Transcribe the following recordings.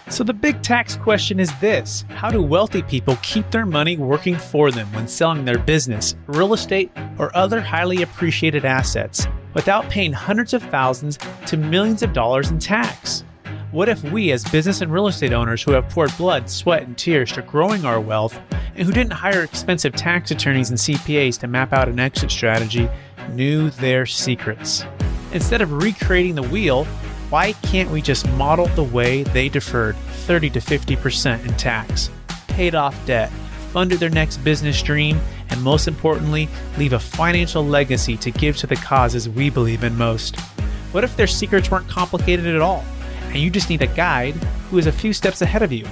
So the big tax question is this: how do wealthy people keep their money working for them when selling their business, real estate, or other highly appreciated assets without paying hundreds of thousands to millions of dollars in tax? What if we, as business and real estate owners who have poured blood, sweat, and tears to growing our wealth, and who didn't hire expensive tax attorneys and CPAs to map out an exit strategy, knew their secrets? Instead of recreating the wheel, why can't we just model the way they deferred 30 to 50% in tax, paid off debt, funded their next business dream, and most importantly, leave a financial legacy to give to the causes we believe in most? What if their secrets weren't complicated at all, and you just need a guide who is a few steps ahead of you?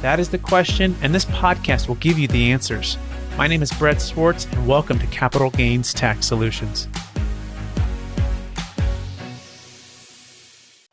That is the question, and this podcast will give you the answers. My name is Brett Swarts, and welcome to Capital Gains Tax Solutions.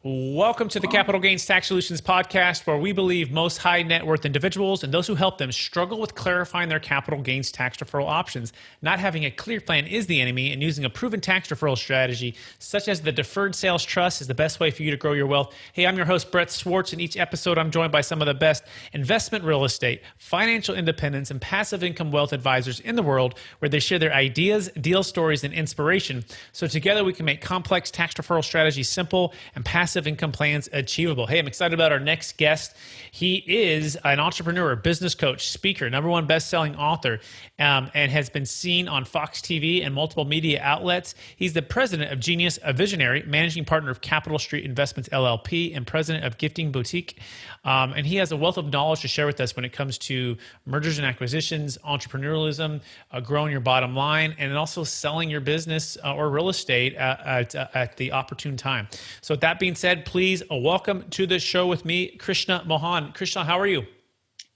Welcome to the Capital Gains Tax Solutions podcast, where we believe most high net worth individuals and those who help them struggle with clarifying their capital gains tax deferral options. Not having a clear plan is the enemy, and using a proven tax deferral strategy, such as the Deferred Sales Trust, is the best way for you to grow your wealth. Hey, I'm your host, Brett Swarts, and each episode I'm joined by some of the best investment real estate, financial independence, and passive income wealth advisors in the world, where they share their ideas, deal stories, and inspiration. So together we can make complex tax deferral strategies simple and passive income plans achievable. Hey, I'm excited about our next guest. He is an entrepreneur, business coach, speaker, #1 best-selling author, and has been seen on Fox TV and multiple media outlets. He's the president of Genius, a visionary, managing partner of Capital Street Investments LLP, and president of Gifting Boutique. And he has a wealth of knowledge to share with us when it comes to mergers and acquisitions, entrepreneurialism, growing your bottom line, and also selling your business or real estate at the opportune time. So with that being said, please welcome to the show with me, Krishna Mohan. Krishna, how are you?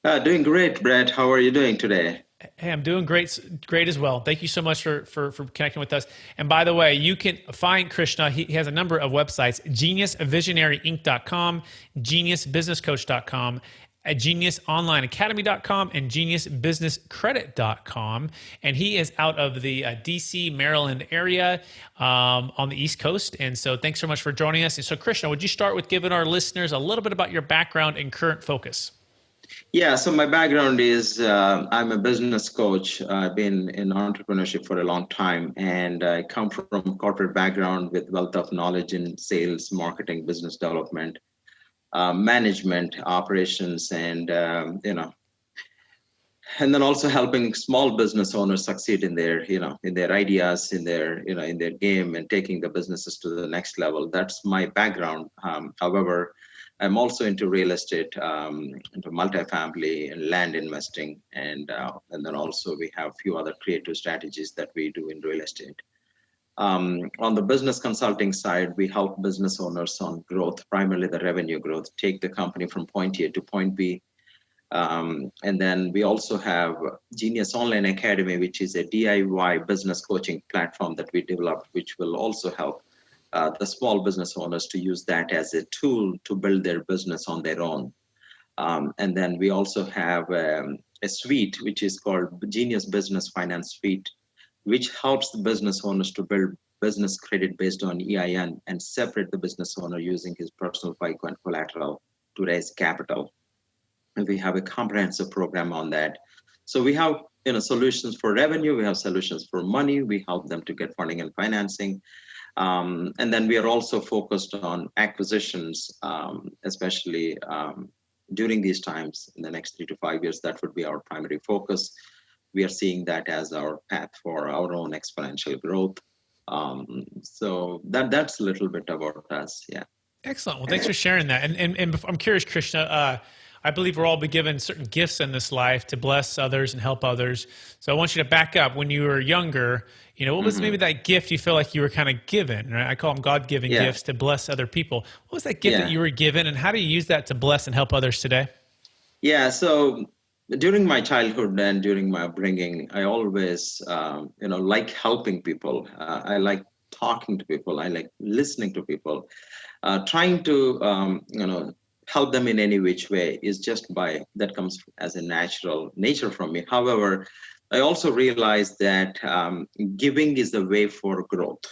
Doing great, Brett. How are you doing today? Hey, I'm doing great as well. Thank you so much for connecting with us. And by the way, you can find Krishna. He has a number of websites: geniusvisionaryinc.com, geniusbusinesscoach.com, at geniusonlineacademy.com, and geniusbusinesscredit.com. And he is out of the DC, Maryland area on the East Coast. And so thanks so much for joining us. And so Krishna, would you start with giving our listeners a little bit about your background and current focus? Yeah, so my background is I'm a business coach. I've been in entrepreneurship for a long time, and I come from a corporate background with wealth of knowledge in sales, marketing, business development, management, operations, and and then also helping small business owners succeed in their ideas, in their game, and taking the businesses to the next level. That's my background. However, I'm also into real estate, into multifamily and land investing, and then also we have a few other creative strategies that we do in real estate. On the business consulting side, we help business owners on growth, primarily the revenue growth, take the company from point A to point B. And then we also have Genius Online Academy, which is a DIY business coaching platform that we developed, which will also help the small business owners to use that as a tool to build their business on their own. And then we also have a suite, which is called Genius Business Finance Suite, which helps the business owners to build business credit based on EIN and separate the business owner using his personal FICO and collateral to raise capital. And we have a comprehensive program on that. So we have solutions for revenue, we have solutions for money, we help them to get funding and financing. And then we are also focused on acquisitions, especially during these times in the next 3 to 5 years. That would be our primary focus. We are seeing that as our path for our own exponential growth. So that's a little bit about us. Yeah. Excellent. Well, thanks for sharing that. And I'm curious, Krishna, I believe we're all be given certain gifts in this life to bless others and help others. So I want you to back up. When you were younger, what was maybe that gift you feel like you were kind of given, right? I call them God-given gifts to bless other people. What was that gift that you were given, and how do you use that to bless and help others today? Yeah, so during my childhood and during my upbringing, I always, like helping people. I like talking to people. I like listening to people. Trying to, help them in any which way is just that comes as a natural nature from me. However, I also realized that giving is the way for growth.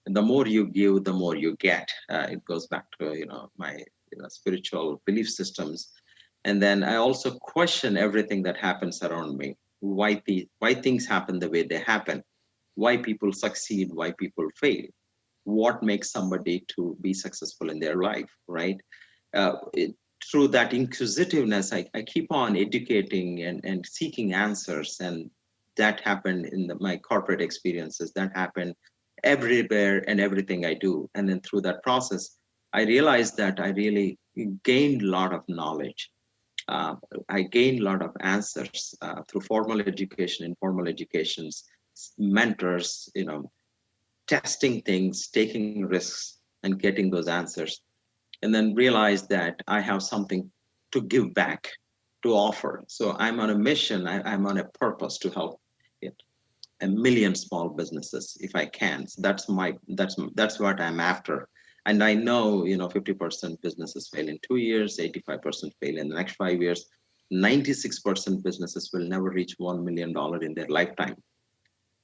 And the more you give, the more you get. It goes back to, my spiritual belief systems. And then I also question everything that happens around me. Why things happen the way they happen, why people succeed, why people fail, what makes somebody to be successful in their life, right? Uh, it, Through that inquisitiveness, I keep on educating and seeking answers. And that happened in my corporate experiences, that happened everywhere and everything I do. And then through that process, I realized that I really gained a lot of knowledge. uh, I gained a lot of answers through formal education, informal educations, mentors, testing things, taking risks, and getting those answers. And then realized that I have something to give back, to offer. So I'm on a mission. I'm on a purpose to help it, a million small businesses if I can. So that's what I'm after. And I know 50% businesses fail in 2 years, 85% fail in the next 5 years, 96% businesses will never reach $1 million in their lifetime.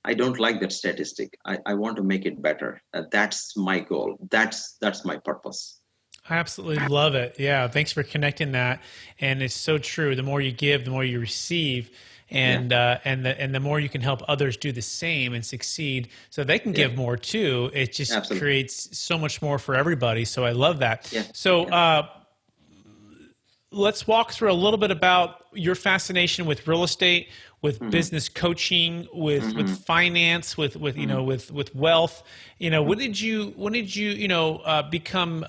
I don't like that statistic. I want to make it better. That's my goal. That's my purpose. I absolutely love it. Yeah, thanks for connecting that. And it's so true. The more you give, the more you receive, and the more you can help others do the same and succeed, so they can give more too. It just Absolutely. creates so much more for everybody. So I love that. Yeah. So let's walk through a little bit about your fascination with real estate, with business coaching, with finance, with with wealth. When did you become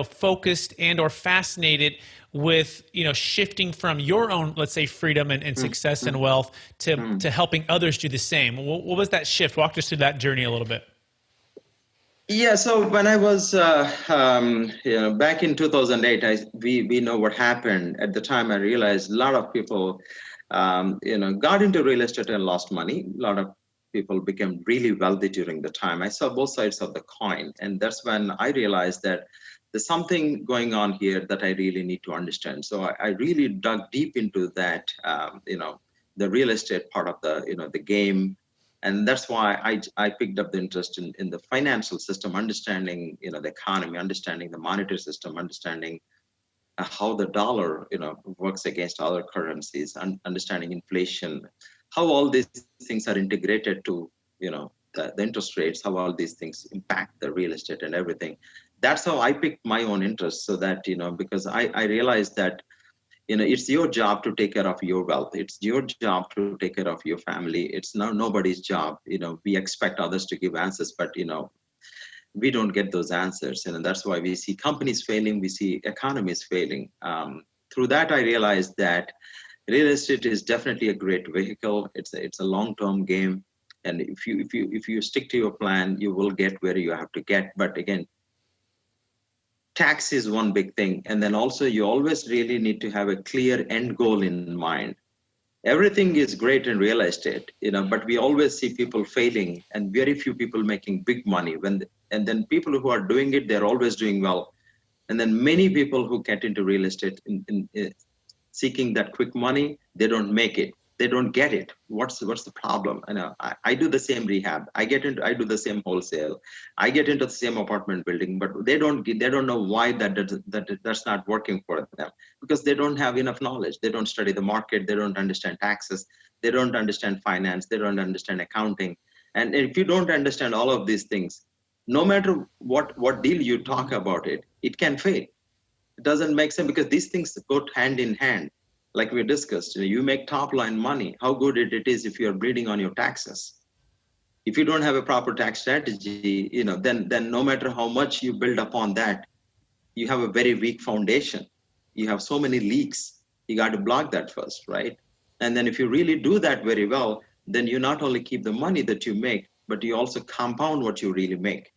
focused and or fascinated with shifting from your own, let's say, freedom and success and wealth to helping others do the same? What was that shift? Walk us through that journey a little bit. Yeah, so when I was back in 2008, we know what happened. At the time, I realized a lot of people got into real estate and lost money. A lot of people became really wealthy during the time. I saw both sides of the coin, and that's when I realized that there's something going on here that I really need to understand. So I really dug deep into that, the real estate part of the game. And that's why I picked up the interest in the financial system, understanding the economy, understanding the monetary system, understanding how the dollar works against other currencies, and understanding inflation, how all these things are integrated to the interest rates, how all these things impact the real estate and everything. That's how I picked my own interest, so that because I realized that it's your job to take care of your wealth. It's your job to take care of your family. It's not nobody's job. We expect others to give answers, but we don't get those answers, and that's why we see companies failing. We see economies failing. Through that, I realized that real estate is definitely a great vehicle. It's a long-term game, and if you stick to your plan, you will get where you have to get. But again, tax is one big thing. And then also you always really need to have a clear end goal in mind. Everything is great in real estate, but we always see people failing and very few people making big money. And then people who are doing it, they're always doing well. And then many people who get into real estate in seeking that quick money, they don't make it. They don't get it. What's the problem? I do the same rehab. I do the same wholesale. I get into the same apartment building, but they don't know why that's not working for them, because they don't have enough knowledge. They don't study the market. They don't understand taxes. They don't understand finance. They don't understand accounting. And if you don't understand all of these things, no matter what deal you talk about it can fail. It doesn't make sense, because these things go hand in hand. Like we discussed, you make top line money. How good it is if you're bleeding on your taxes. If you don't have a proper tax strategy, then no matter how much you build upon that, you have a very weak foundation. You have so many leaks. You got to block that first, right? And then if you really do that very well, then you not only keep the money that you make, but you also compound what you really make.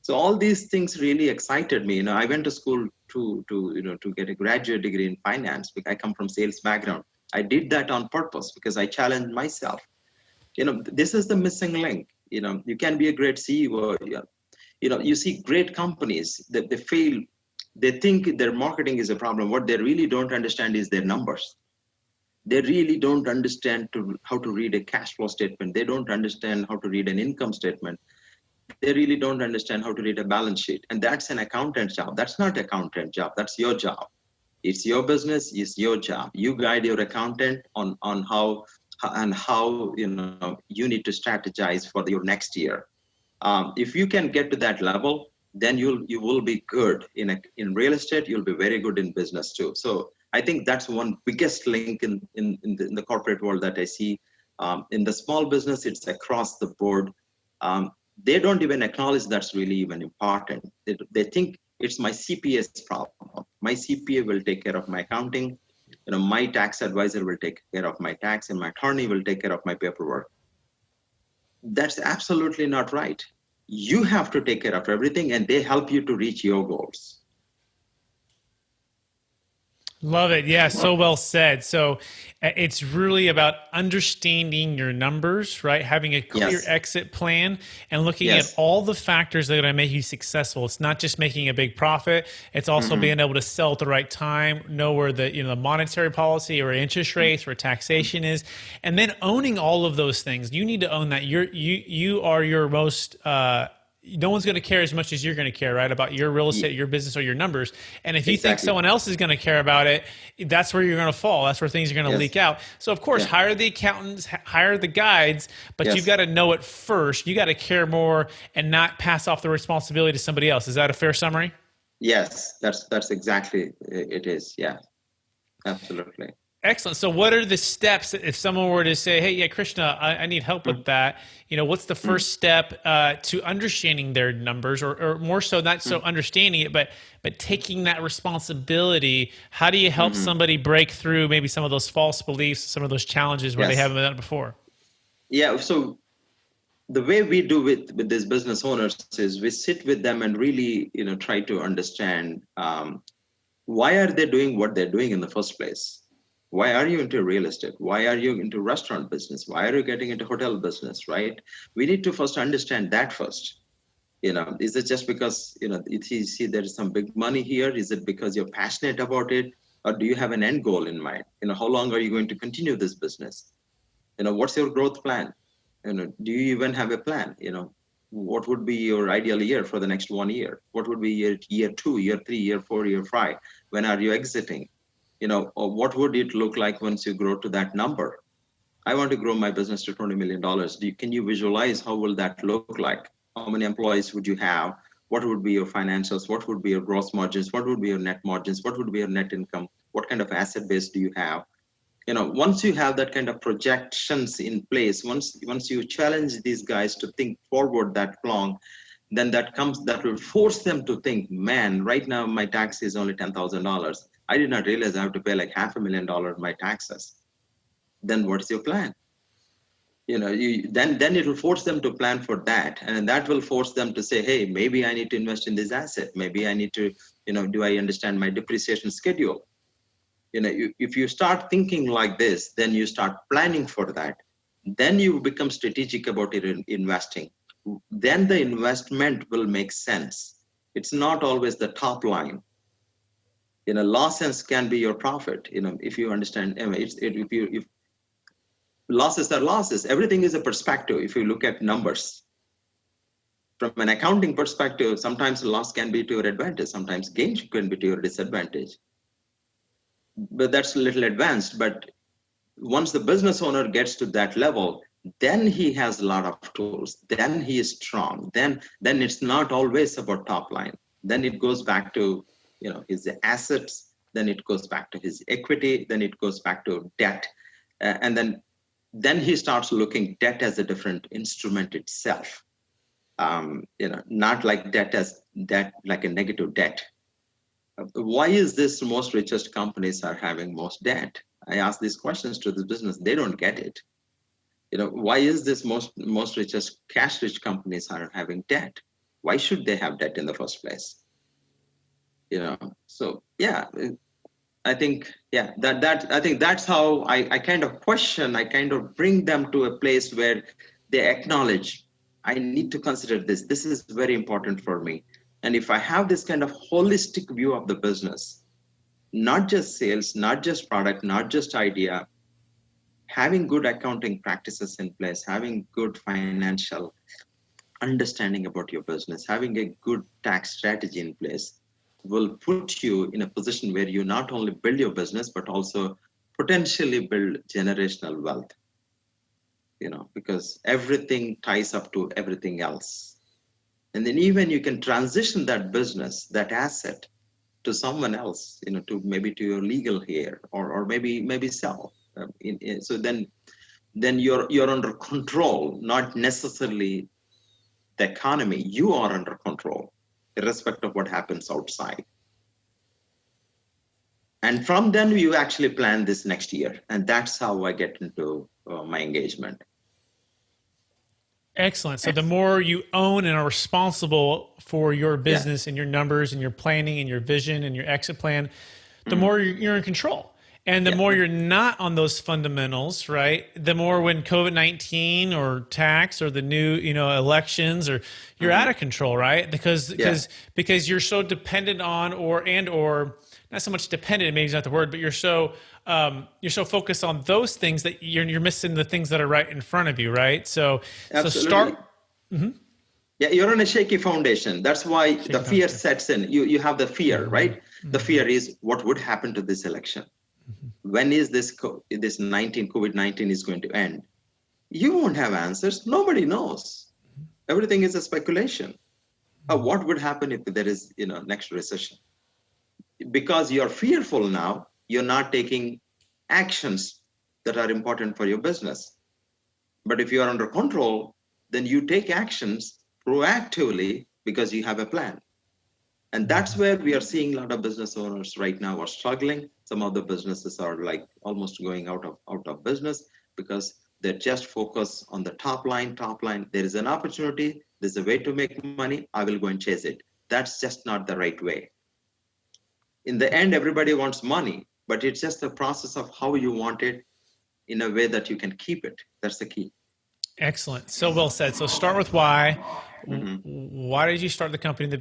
So all these things really excited me. I went to school to get a graduate degree in finance, because I come from sales background. I did that on purpose because I challenged myself. This is the missing link. You can be a great CEO. You see great companies that they fail. They think their marketing is a problem. What they really don't understand is their numbers. They really don't understand how to read a cash flow statement. They don't understand how to read an income statement. they really don't understand how to read a balance sheet. And that's an accountant's job. That's not accountant job. That's your job. It's your business. It's your job. You guide your accountant on how you need to strategize for your next year. If you can get to that level, then you will be good in real estate. You'll be very good in business too. So I think that's one biggest link in the corporate world that I see. In the small business, it's across the board. They don't even acknowledge that's really even important. They think it's my CPA's problem. My CPA will take care of my accounting. My tax advisor will take care of my tax, and my attorney will take care of my paperwork. That's absolutely not right. You have to take care of everything, and they help you to reach your goals. Love it. Yeah, so well said. So it's really about understanding your numbers, right? Having a clear exit plan and looking at all the factors that are going to make you successful. It's not just making a big profit. It's also being able to sell at the right time, know where the monetary policy or interest rates or taxation is, and then owning all of those things. You need to own that. You are your most no one's going to care as much as you're going to care, right? About your real estate, your business, or your numbers. And if you think someone else is going to care about it, that's where you're going to fall. That's where things are going to leak out. So of course, hire the accountants, hire the guides, but you've got to know it first. You got to care more and not pass off the responsibility to somebody else. Is that a fair summary? Yes, that's exactly it is. Yeah, absolutely. Excellent. So what are the steps if someone were to say, hey, yeah, Krishna, I need help with that. What's the first step to understanding their numbers or more so, not so understanding it, but taking that responsibility? How do you help somebody break through maybe some of those false beliefs, some of those challenges where they haven't done it before? Yeah. So the way we do with these business owners is we sit with them and really, try to understand why are they doing what they're doing in the first place? Why are you into real estate? Why are you into restaurant business? Why are you getting into hotel business, right? We need to first understand that first. Is it just because, you see there is some big money here? Is it because you're passionate about it? Or do you have an end goal in mind? How long are you going to continue this business? What's your growth plan? Do you even have a plan? What would be your ideal year for the next 1 year? What would be year 2, year 3, year 4, year 5? When are you exiting? Or what would it look like once you grow to that number? I want to grow my business to $20 million. Can you visualize how will that look like? How many employees would you have? What would be your financials? What would be your gross margins? What would be your net margins? What would be your net income? What kind of asset base do you have? Once you have that kind of projections in place, once you challenge these guys to think forward that long, then that will force them to think, man, right now my tax is only $10,000. I did not realize I have to pay like $500,000 my taxes. Then what's your plan? Then it will force them to plan for that. And that will force them to say, hey, maybe I need to invest in this asset. Maybe I need to, do I understand my depreciation schedule? If you start thinking like this, then you start planning for that. Then you become strategic about it investing. Then the investment will make sense. It's not always the top line. Losses can be your profit. If you understand, if losses are losses, everything is a perspective. If you look at numbers from an accounting perspective, sometimes loss can be to your advantage. Sometimes gain can be to your disadvantage. But that's a little advanced. But once the business owner gets to that level, then he has a lot of tools. Then he is strong. Then it's not always about top line. Then it goes back to his assets, then it goes back to his equity, then it goes back to debt. And then he starts looking debt as a different instrument itself. Not like debt as debt, like a negative debt. Why is this most richest companies are having most debt? I ask these questions to the business, they don't get it. Why is this most richest cash rich companies are having debt? Why should they have debt in the first place? So yeah, I think I think that's how I kind of question, I kind of bring them to a place where they acknowledge, I need to consider this. This is very important for me. And if I have this kind of holistic view of the business, not just sales, not just product, not just idea, having good accounting practices in place, having good financial understanding about your business, having a good tax strategy in place will put you in a position where you not only build your business, but also potentially build generational wealth, because everything ties up to everything else. And then even you can transition that business, that asset, to someone else, to your legal hair, or maybe sell. So then you're under control, not necessarily the economy. You are under control, irrespective of what happens outside. And from then you actually plan this next year, and that's how I get into my engagement. Excellent. So the more you own and are responsible for your business and your numbers and your planning and your vision and your exit plan, the more you're in control. And the more you're not on those fundamentals, right? The more when COVID-19 or tax or the new, elections, or you're out of control, right? Because you're so dependent on, or not so much dependent, maybe it's not the word, but you're so focused on those things that you're missing the things that are right in front of you, right? So Absolutely. Yeah, you're on a shaky foundation. That's why the fear sets in. You have the fear, right? The fear is what would happen to this election. When is this COVID-19 is going to end? You won't have answers. Nobody knows. Everything is a speculation. What would happen if there is, next recession? Because you're fearful now, you're not taking actions that are important for your business. But if you are under control, then you take actions proactively because you have a plan. And that's where we are seeing a lot of business owners right now are struggling. Some of the businesses are like almost going out of business because they're just focused on the top line. There is an opportunity. There's a way to make money. I will go and chase it. That's just not the right way. In the end, everybody wants money, but it's just the process of how you want it in a way that you can keep it. That's the key. Excellent. So well said. So start with why. Why did you start the company in the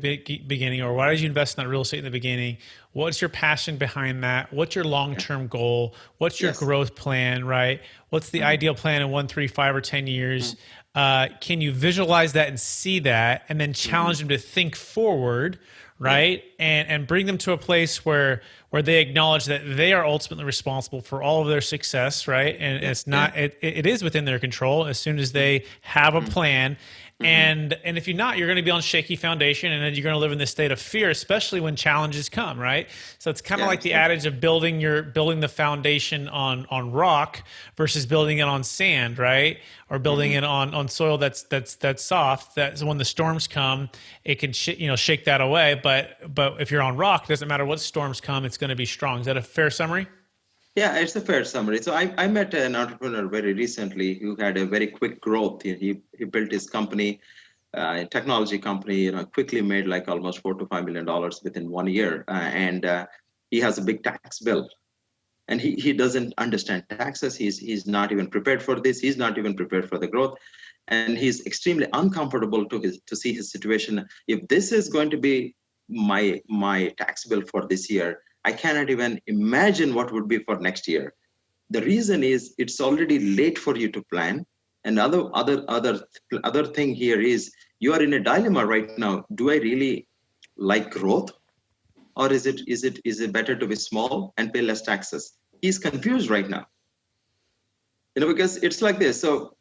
beginning, or why did you invest in that real estate in the beginning? What's your passion behind that? What's your long-term goal? What's your growth plan, right? What's the ideal plan in 1, 3, 5, or 10 years? Can you visualize that and see that, and then challenge them to think forward, right? And bring them to a place where they acknowledge that they are ultimately responsible for all of their success, right? And it's not, it is within their control as soon as they have a plan. And if you're not, you're going to be on shaky foundation, and then you're going to live in this state of fear, especially when challenges come, right? So it's kind of like the adage of building the foundation on rock versus building it on sand, right? Or building it on soil that's soft. That when the storms come, it can shake that away. But if you're on rock, it doesn't matter what storms come, it's going to be strong. Is that a fair summary? Yeah, it's a fair summary. So I met an entrepreneur very recently who had a very quick growth. He built his company, a technology company, quickly made like almost $4 to $5 million within 1 year. And he has a big tax bill. And he doesn't understand taxes. He's not even prepared for this. He's not even prepared for the growth. And he's extremely uncomfortable to see his situation. If this is going to be my tax bill for this year, I cannot even imagine what would be for next year. The reason is it's already late for you to plan. And other thing here is you are in a dilemma right now. Do I really like growth, or is it better to be small and pay less taxes? He's confused right now. Because it's like this. So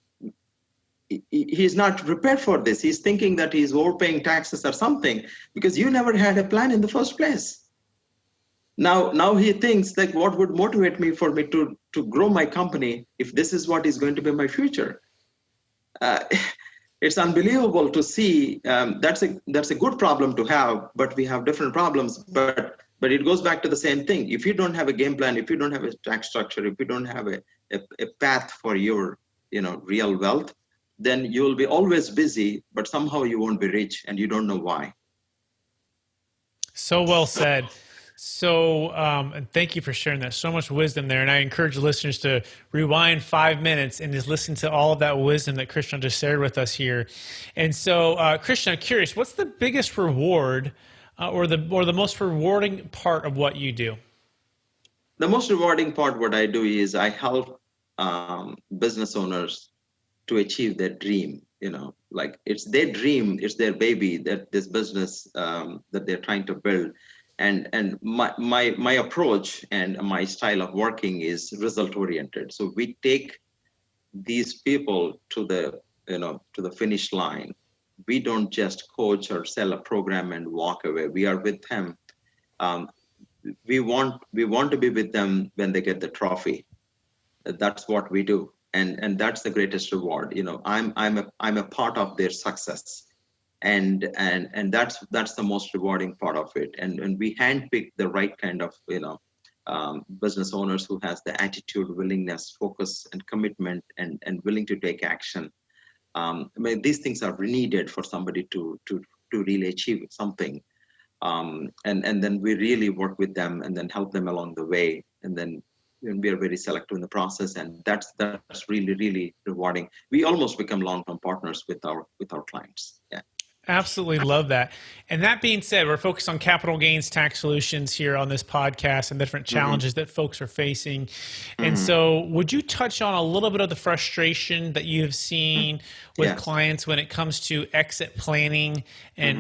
he's not prepared for this. He's thinking that he's overpaying taxes or something because you never had a plan in the first place. Now he thinks like, what would motivate me to grow my company if this is what is going to be my future? It's unbelievable to see. That's a good problem to have, but we have different problems. But it goes back to the same thing. If you don't have a game plan, if you don't have a tax structure, if you don't have a path for your real wealth, then you will be always busy, but somehow you won't be rich, and you don't know why. So well said. So, and thank you for sharing that. So much wisdom there. And I encourage listeners to rewind 5 minutes and just listen to all of that wisdom that Krishna just shared with us here. And so, Krishna, I'm curious, what's the biggest reward or the most rewarding part of what you do? The most rewarding part, what I do is I help business owners to achieve their dream. like it's their dream, it's their baby, that this business that they're trying to build. And my approach and my style of working is result oriented. So we take these people to the finish line. We don't just coach or sell a program and walk away. We are with them. We want to be with them when they get the trophy. That's what we do, and that's the greatest reward. I'm a part of their success, and that's the most rewarding part of it. And we handpick the right kind of business owners who has the attitude, willingness, focus, and commitment, and willing to take action. I mean, these things are needed for somebody to really achieve something. And then we really work with them and then help them along the way. And then we are very selective in the process, and that's really, really rewarding. We almost become long-term partners with our clients. Yeah. Absolutely love that. And that being said, we're focused on capital gains tax solutions here on this podcast and the different challenges that folks are facing. And so would you touch on a little bit of the frustration that you have seen with clients when it comes to exit planning and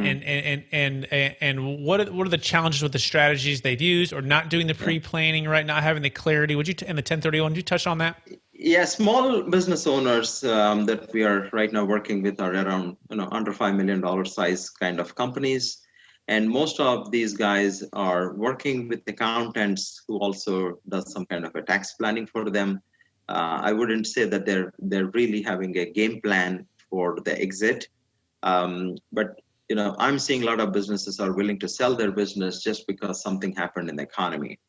what are the challenges with the strategies they've used, or not doing the pre-planning, right? Not having the clarity. Would you, in the 1031, would you touch on that? Yeah, small business owners that we are right now working with are around under $5 million size kind of companies, and most of these guys are working with accountants who also does some kind of a tax planning for them. I wouldn't say that they're really having a game plan for the exit, but I'm seeing a lot of businesses are willing to sell their business just because something happened in the economy.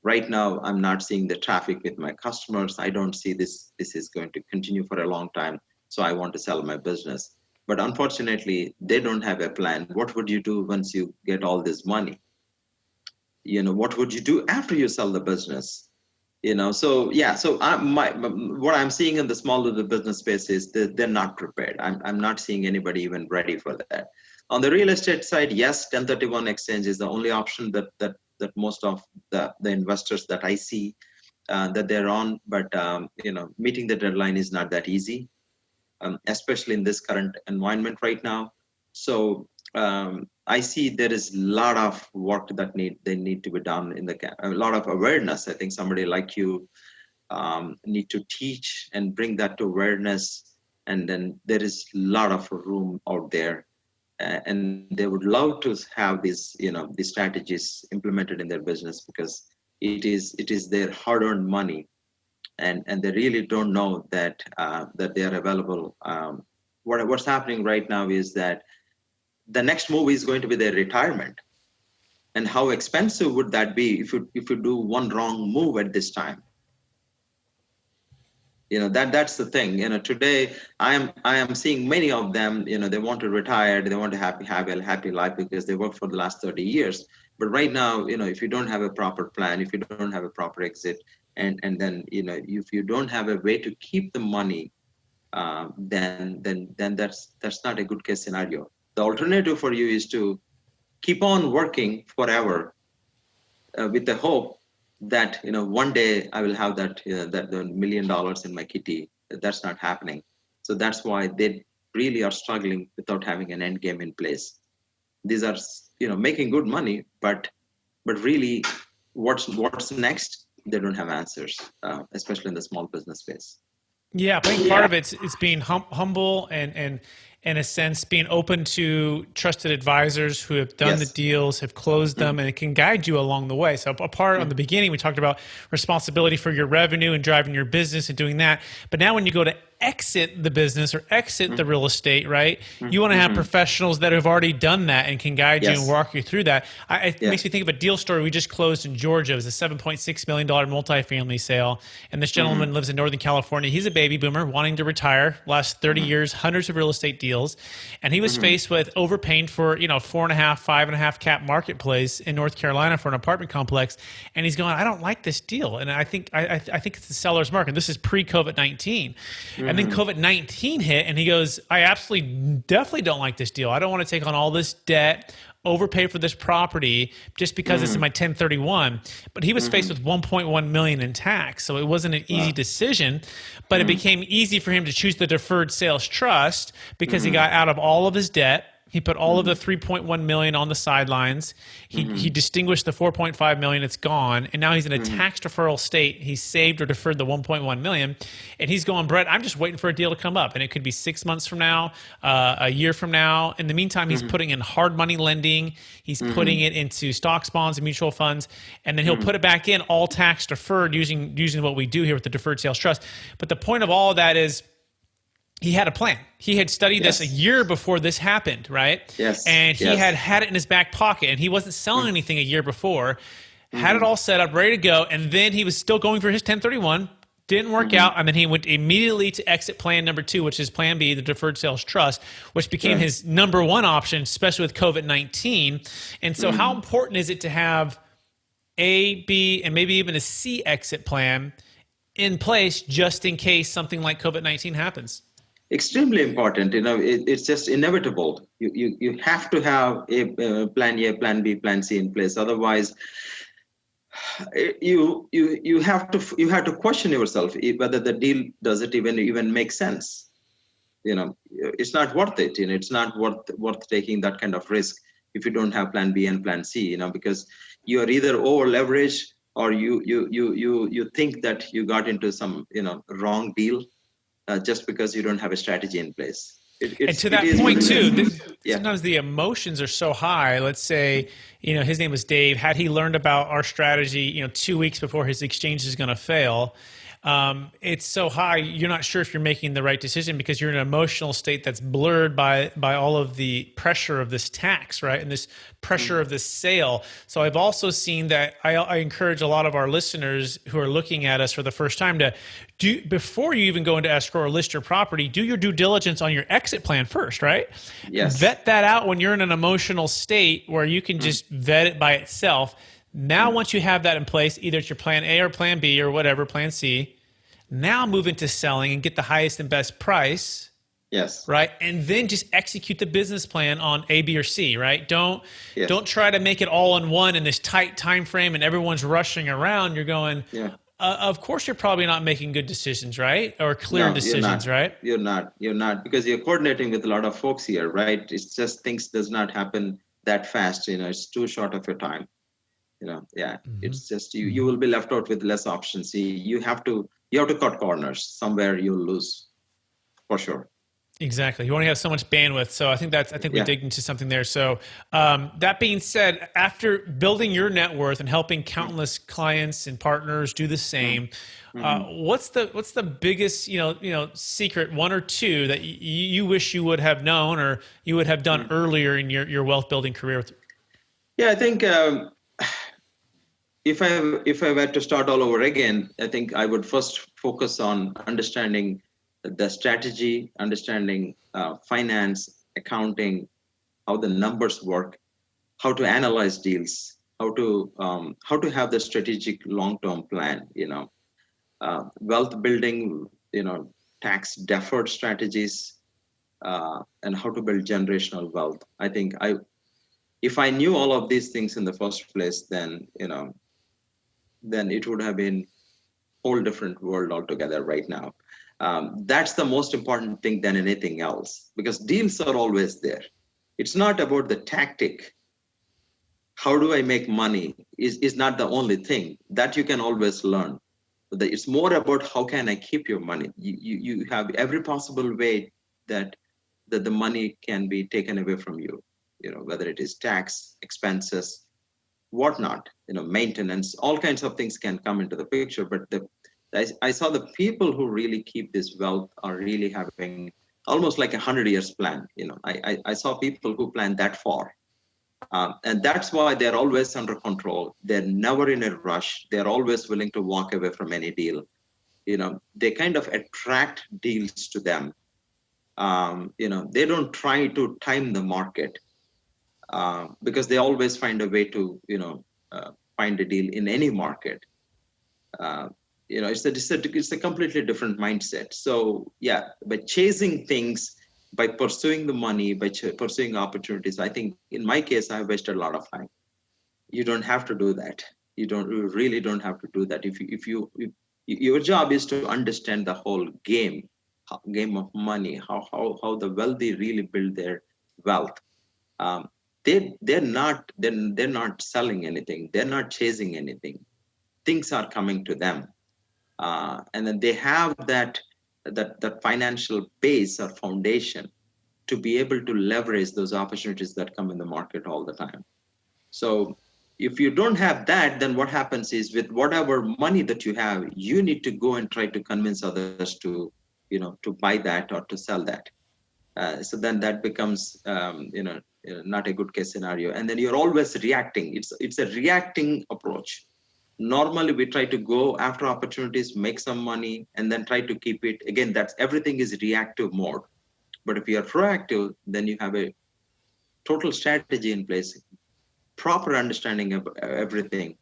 Right now, I'm not seeing the traffic with my customers. I don't see this is going to continue for a long time, so I want to sell my business. But unfortunately, they don't have a plan. What would you do once you get all this money? What would you do after you sell the business? So what I'm seeing in the small little business space is they're not prepared. I'm not seeing anybody even ready for that. On the real estate side, yes, 1031 exchange is the only option that most of the investors that I see that they're on, but meeting the deadline is not that easy, especially in this current environment right now. So I see there is a lot of work that they need to be done a lot of awareness. I think somebody like you need to teach and bring that to awareness, and then there is a lot of room out there. And they would love to have these strategies implemented in their business, because it is their hard-earned money, and they really don't know that they are available. What's happening right now is that the next move is going to be their retirement, and how expensive would that be if you do one wrong move at this time? That's the thing. Today I am seeing many of them. They want to retire. They want to have a happy life because they worked for the last 30 years. But right now, if you don't have a proper plan, if you don't have a proper exit, and then if you don't have a way to keep the money, then that's not a good case scenario. The alternative for you is to keep on working forever with the hope that one day I will have that $1 million in my kitty. That's not happening. So that's why they really are struggling without having an end game in place. These are making good money, but really what's next? They don't have answers, especially in the small business space. Yeah, I think part of it's being humble and in a sense being open to trusted advisors who have done the deals, have closed them, and it can guide you along the way. So a part on the beginning, we talked about responsibility for your revenue and driving your business and doing that. But now when you go to exit the business or exit the real estate, right? You want to have professionals that have already done that and can guide you and walk you through that. It makes me think of a deal story we just closed in Georgia. It was a $7.6 million multifamily sale. And this gentleman lives in Northern California. He's a baby boomer wanting to retire, last 30 years, hundreds of real estate deals. And he was faced with overpaying for, 4.5, 5.5 cap marketplace in North Carolina for an apartment complex. And he's going, I don't like this deal. And I think it's the seller's market. This is pre-COVID-19. And then COVID-19 hit, and he goes, I definitely don't like this deal. I don't want to take on all this debt, overpay for this property just because it's in my 1031. But he was faced with 1.1 million in tax. So it wasn't an easy decision, but it became easy for him to choose the deferred sales trust because he got out of all of his debt. He put all of the 3.1 million on the sidelines. He distinguished the 4.5 million. It's gone, and now he's in a tax deferral state. He saved or deferred the 1.1 million, and he's going, Brett, I'm just waiting for a deal to come up, and it could be 6 months from now, a year from now. In the meantime, he's putting in hard money lending. He's putting it into stocks, bonds, and mutual funds, and then he'll put it back in all tax deferred using what we do here with the deferred sales trust. But the point of all of that is, he had a plan. He had studied this a year before this happened, right? Yes. And he had it in his back pocket, and he wasn't selling anything a year before, had it all set up, ready to go, and then he was still going for his 1031, didn't work out, and then he went immediately to exit plan number 2, which is plan B, the deferred sales trust, which became his number 1 option, especially with COVID-19. And so how important is it to have A, B, and maybe even a C exit plan in place just in case something like COVID-19 happens? Extremely important. It's just inevitable. You have to have a plan A, plan B, plan C in place. Otherwise, you have to question yourself whether the deal does it even make sense. It's not worth it. It's not worth taking that kind of risk if you don't have plan B and plan C. Because you are either over leveraged or you think that you got into some wrong deal. Just because you don't have a strategy in place. And to that point too, sometimes the emotions are so high. Let's say, his name was Dave. Had he learned about our strategy, 2 weeks before his exchange is going to fail, it's so high, you're not sure if you're making the right decision because you're in an emotional state that's blurred by all of the pressure of this tax, right? And this pressure of this sale. So I've also seen that I encourage a lot of our listeners who are looking at us for the first time to do, before you even go into escrow or list your property, do your due diligence on your exit plan first, right? Yes. Vet that out when you're in an emotional state where you can just vet it by itself. Now, once you have that in place, either it's your plan A or plan B or whatever, plan C, now move into selling and get the highest and best price. Yes. Right. And then just execute the business plan on A, B, or C, right? Don't try to make it all in one in this tight time frame and everyone's rushing around. You're going, of course, you're probably not making good decisions, right? Or clear decisions, right? You're not because you're coordinating with a lot of folks here, right? It's just things does not happen that fast. It's too short of a time. It's just you will be left out with less options. You have to cut corners. Somewhere you'll lose, for sure. Exactly. You only have so much bandwidth. So I think we dig into something there. So that being said, after building your net worth and helping countless clients and partners do the same, what's the biggest secret, one or two, that you wish you would have known or you would have done earlier in your wealth building career? Yeah, I think if I were to start all over again, I think I would first focus on understanding the strategy, understanding finance, accounting, how the numbers work, how to analyze deals, how to have the strategic long-term plan. Wealth building, tax deferred strategies, and how to build generational wealth. I think if I knew all of these things in the first place, then it would have been a whole different world altogether right now. That's the most important thing than anything else, because deals are always there. It's not about the tactic. How do I make money is not the only thing that you can always learn. It's more about how can I keep your money. You have every possible way that the money can be taken away from you. Whether it is tax, expenses, whatnot, maintenance, all kinds of things can come into the picture. But I saw the people who really keep this wealth are really having almost like 100 years plan. I saw people who plan that far. And that's why they're always under control. They're never in a rush. They're always willing to walk away from any deal. They kind of attract deals to them. They don't try to time the market because they always find a way to, find a deal in any market. It's a completely different mindset. So yeah, but chasing things by pursuing the money, by pursuing opportunities. I think in my case, I wasted a lot of time. You don't have to do that. You really don't have to do that. If your job is to understand the whole game of money, how the wealthy really build their wealth. Um, they're not selling anything. They're not chasing anything. Things are coming to them, and then they have that financial base or foundation to be able to leverage those opportunities that come in the market all the time. So if you don't have that, then what happens is with whatever money that you have, you need to go and try to convince others to, to buy that or to sell that. So then that becomes, not a good case scenario. And then you're always reacting. It's a reacting approach. Normally we try to go after opportunities, make some money, and then try to keep it. Again, that's everything is reactive mode. But if you are proactive, then you have a total strategy in place, proper understanding of everything,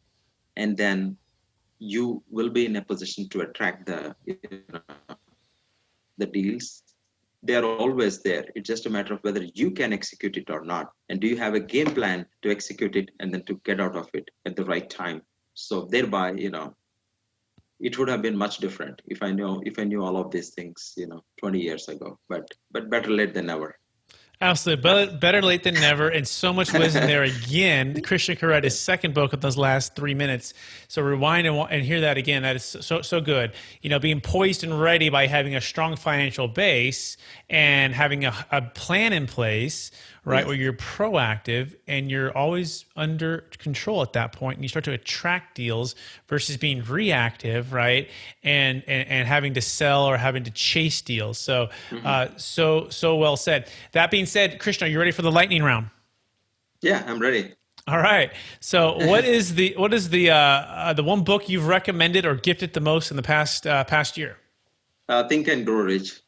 and then you will be in a position to attract the deals. They are always there. It's just a matter of whether you can execute it or not. And do you have a game plan to execute it and then to get out of it at the right time? So thereby, it would have been much different if I knew all of these things, 20 years ago. But better late than never. Absolutely. Better late than never. And so much wisdom there again. Krishna read his second book of those last 3 minutes. So rewind and hear that again. That is so good. Being poised and ready by having a strong financial base and having a plan in place, right, where you're proactive and you're always under control at that point, and you start to attract deals versus being reactive, right, and having to sell or having to chase deals. So so well said. That being said, Krishna, are you ready for the lightning round? Yeah, I'm ready. All right. So what is the one book you've recommended or gifted the most in the past year? Think and Grow Rich,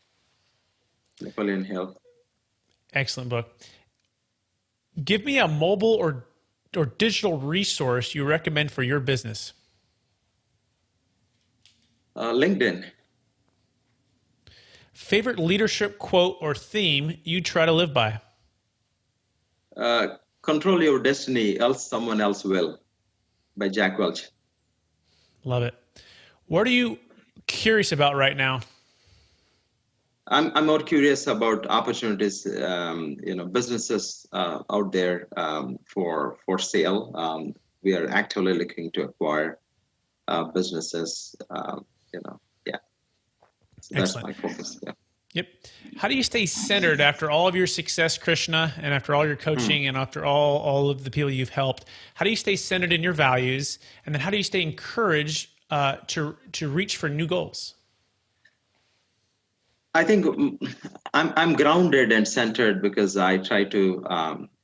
Napoleon Hill. Excellent book. Give me a mobile or digital resource you recommend for your business. LinkedIn. Favorite leadership quote or theme you try to live by? Control your destiny, else someone else will, by Jack Welch. Love it. What are you curious about right now? I'm more curious about opportunities, businesses out there for sale. We are actively looking to acquire businesses. Yeah. So that's my focus. Yeah. Yep. How do you stay centered after all of your success, Krishna, and after all your coaching and after all of the people you've helped? How do you stay centered in your values, and then how do you stay encouraged to reach for new goals? I think I'm grounded and centered because I try to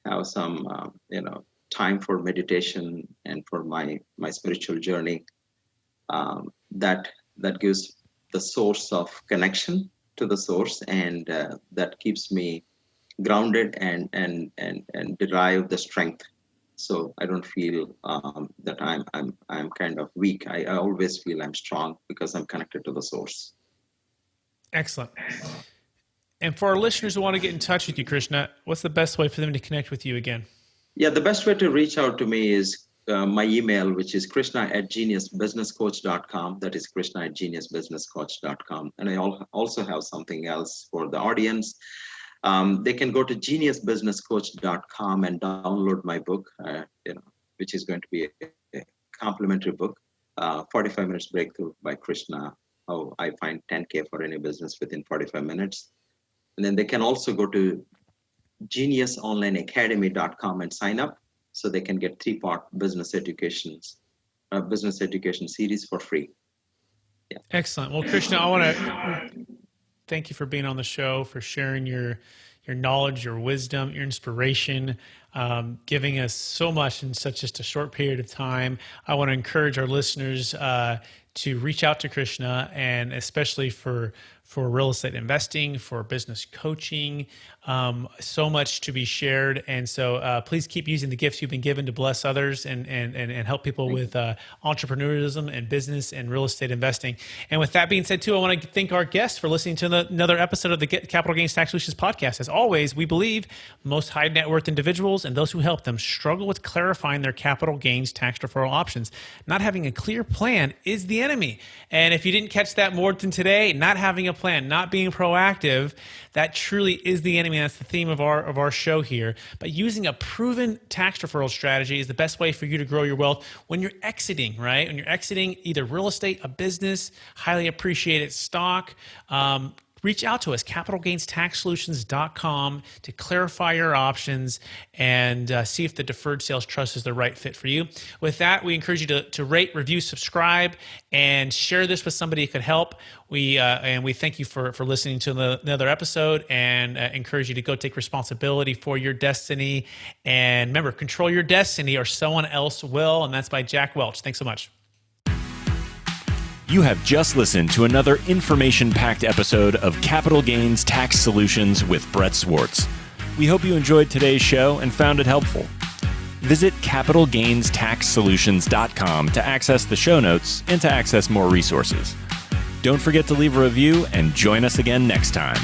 have some time for meditation and for my spiritual journey. That gives the source of connection to the source, and that keeps me grounded and derive the strength. So I don't feel that I'm kind of weak. I always feel I'm strong because I'm connected to the source. Excellent. And for our listeners who want to get in touch with you, Krishna, what's the best way for them to connect with you again? Yeah, the best way to reach out to me is my email, which is krishna@geniusbusinesscoach.com. That is krishna@geniusbusinesscoach.com. And I also have something else for the audience. They can go to geniusbusinesscoach.com and download my book, which is going to be a complimentary book, 45 Minutes Breakthrough by Krishna, how I find 10K for any business within 45 minutes. And then they can also go to geniusonlineacademy.com and sign up so they can get 3-part business education series for free. Yeah. Excellent. Well, Krishna, I want to thank you for being on the show, for sharing your knowledge, your wisdom, your inspiration, giving us so much in just a short period of time. I want to encourage our listeners to reach out to Krishna, and especially for for real estate investing, for business coaching, so much to be shared. And so please keep using the gifts you've been given to bless others and help people with entrepreneurialism and business and real estate investing. And with that being said, too, I want to thank our guests for listening to another episode of the Capital Gains Tax Solutions podcast. As always, we believe most high net worth individuals and those who help them struggle with clarifying their capital gains tax deferral options. Not having a clear plan is the enemy. And if you didn't catch that more than today, not having a plan, not being proactive, that truly is the enemy. That's the theme of our show here. But using a proven tax deferral strategy is the best way for you to grow your wealth when you're exiting, right? When you're exiting either real estate, a business, highly appreciated stock. Reach out to us, capitalgainstaxsolutions.com, to clarify your options and see if the Deferred Sales Trust is the right fit for you. With that, we encourage you to rate, review, subscribe, and share this with somebody who could help. We thank you for listening to another episode, and encourage you to go take responsibility for your destiny. And remember, control your destiny or someone else will. And that's by Jack Welch. Thanks so much. You have just listened to another information-packed episode of Capital Gains Tax Solutions with Brett Swarts. We hope you enjoyed today's show and found it helpful. Visit capitalgainstaxsolutions.com to access the show notes and to access more resources. Don't forget to leave a review and join us again next time.